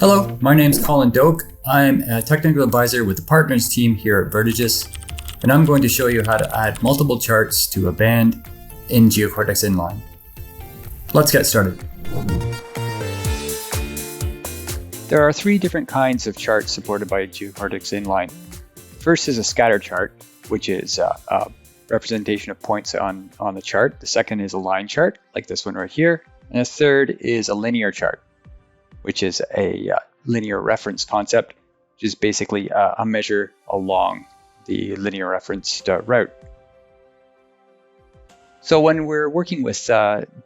Hello, my name's Colin. I'm a technical advisor with the partners team here at Vertigis, and I'm going to show you how to add multiple charts to a band in Geocortex Inline. Let's get started. There are three different kinds of charts supported by Geocortex Inline. First is a scatter chart, which is a representation of points on the chart. The second is a line chart, like this one right here. And the third is a linear chart, which is a linear reference concept, which is basically a measure along the linear referenced route. So when we're working with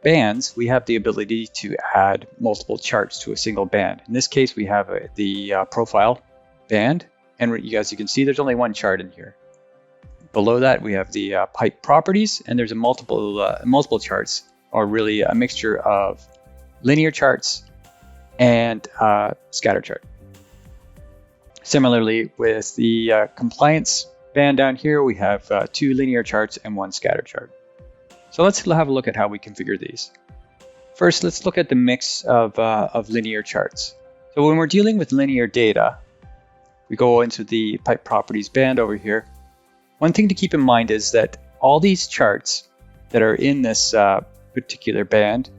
bands, we have the ability to add multiple charts to a single band. In this case, we have the profile band, and as you can see, there's only one chart in here. Below that, we have the pipe properties, and there's multiple charts, or really a mixture of linear charts and scatter chart. Similarly, with the compliance band down here, we have two linear charts and one scatter chart. So let's have a look at how we configure these. First, let's look at the mix of linear charts. So when we're dealing with linear data, we go into the pipe properties band over here. One thing to keep in mind is that all these charts that are in this particular band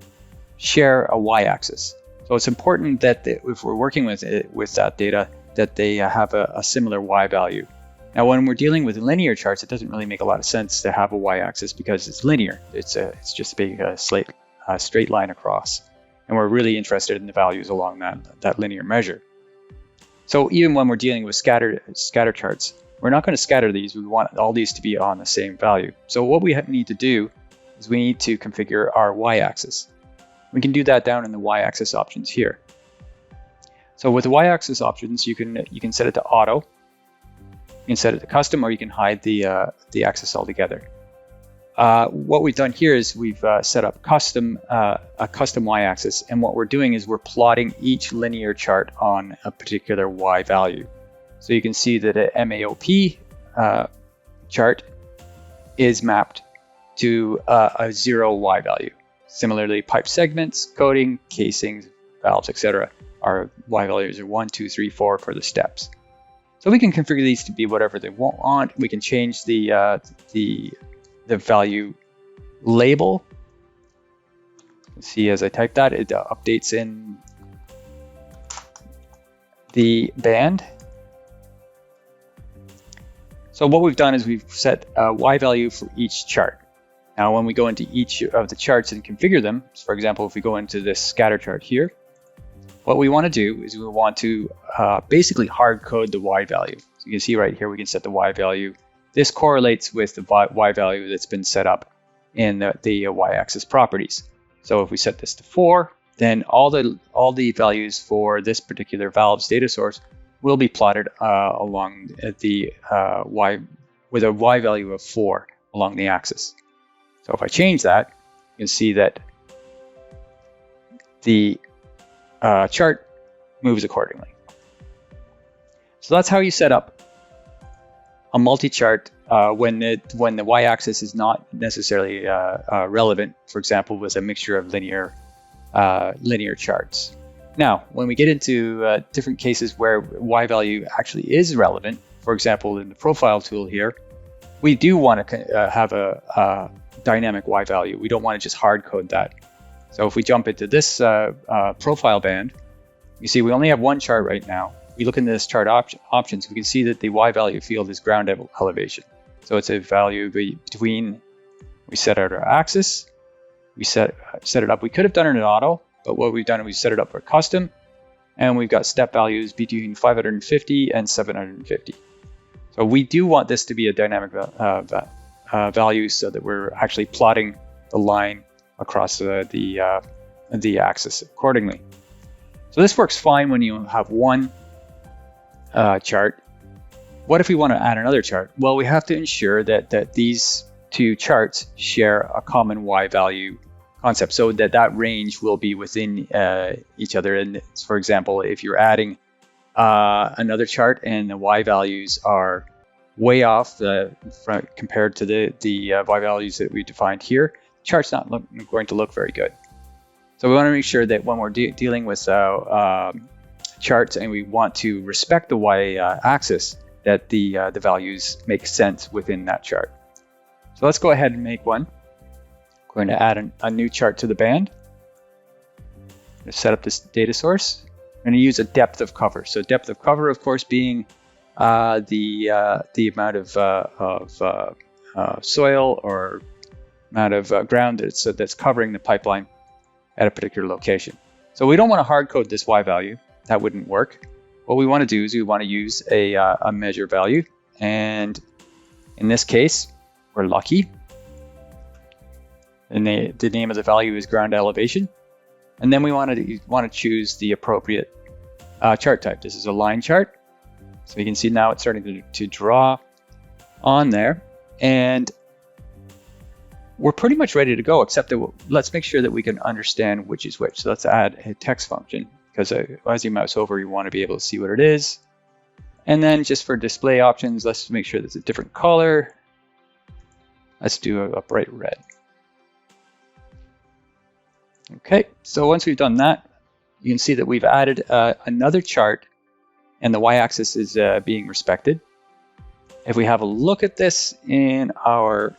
share a y-axis. So it's important that if we're working with that data, that they have a similar y value. Now, when we're dealing with linear charts, it doesn't really make a lot of sense to have a y-axis because it's linear. It's just a big straight line across, and we're really interested in the values along that linear measure. So even when we're dealing with scatter charts, we're not going to scatter these. We want all these to be on the same value. So what we need to do is we need to configure our y-axis. We can do that down in the y-axis options here. So with the y-axis options, you can set it to auto. You can set it to custom, or you can hide the axis altogether. What we've done here is we've set up a custom y-axis, and what we're doing is we're plotting each linear chart on a particular y value. So you can see that a MAOP chart is mapped to a 0 y value. Similarly, pipe segments, coating, casings, valves, etc. Our y values are 1, 2, 3, 4 for the steps. So we can configure these to be whatever they want. We can change the value label. See, as I type that, it updates in the band. So what we've done is we've set a y value for each chart. Now, when we go into each of the charts and configure them, so for example, if we go into this scatter chart here, what we want to do is we want to basically hard code the y value. So you can see right here, we can set the y value. This correlates with the y value that's been set up in the y-axis properties. So if we set this to 4, then all the values for this particular valve's data source will be plotted along the y with a y value of 4 along the axis. So if I change that, you can see that the chart moves accordingly. So that's how you set up a multi-chart when the y-axis is not necessarily relevant. For example, with a mixture of linear charts. Now, when we get into different cases where y value actually is relevant, for example, in the profile tool here, we do want to have a dynamic y value. We don't want to just hard code that. So if we jump into this profile band, you see we only have one chart right now. We look into this chart options, we can see that the y value field is ground elevation. So it's a value between, we set out our axis, we set it up. We could have done it in auto, but what we've done is we set it up for custom, and we've got step values between 550 and 750. So we do want this to be a dynamic value so that we're actually plotting the line across the axis accordingly. So this works fine when you have one chart. What if we want to add another chart? Well, we have to ensure that these two charts share a common y value concept, so that range will be within each other. And for example, if you're adding another chart and the y values are way off compared to the y values that we defined here, the chart's not going to look very good. So we want to make sure that when we're dealing with charts and we want to respect the y-axis, that the values make sense within that chart. So let's go ahead and make one. I'm going to add a new chart to the band. I'm going to set up this data source. I'm going to use a depth of cover. So depth of cover, of course, being the amount of soil or amount of ground that's covering the pipeline at a particular location. So we don't want to hard code this y value. That wouldn't work. What we want to do is we want to use a measure value, and in this case, we're lucky. And the name of the value is ground elevation, and then we want to choose the appropriate chart type. This is a line chart, so you can see now it's starting to draw on there, and we're pretty much ready to go. Except that let's make sure that we can understand which is which. So let's add a text function, because as you mouse over, you want to be able to see what it is. And then just for display options, let's make sure there's a different color. Let's do a bright red. Okay, so once we've done that, you can see that we've added another chart, and the y-axis is being respected. If we have a look at this in our,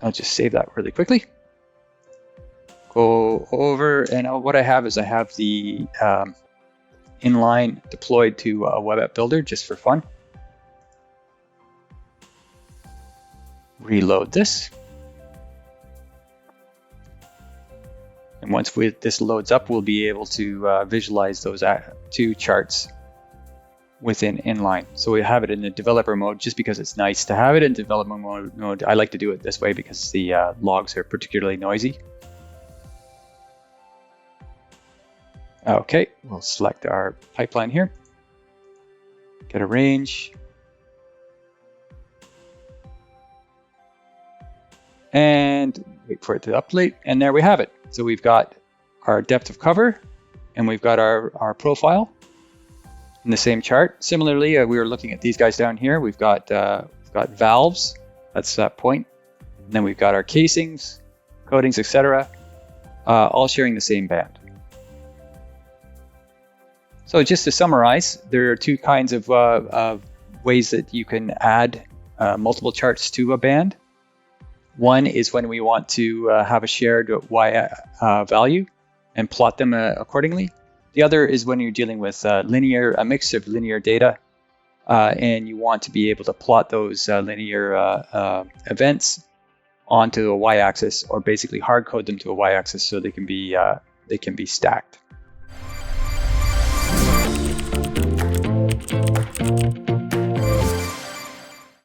I'll just save that really quickly. Go over, and what I have is I have the inline deployed to a web app builder just for fun. Reload this. And once this loads up, we'll be able to visualize those two charts within inline. So we have it in the developer mode just because it's nice to have it in development mode. I like to do it this way because the logs are particularly noisy. Okay, we'll select our pipeline here, get a range, and wait for it to update, and there we have it. So we've got our depth of cover, and we've got our profile in the same chart. Similarly, we were looking at these guys down here. We've got valves, that's that point, and then we've got our casings, coatings, etc., all sharing the same band. So just to summarize, there are two kinds of ways that you can add multiple charts to a band. One is when we want to have a shared y value and plot them accordingly. The other is when you're dealing with a mix of linear data, and you want to be able to plot those linear events onto a y-axis, or basically hard code them to a y-axis so they can be stacked.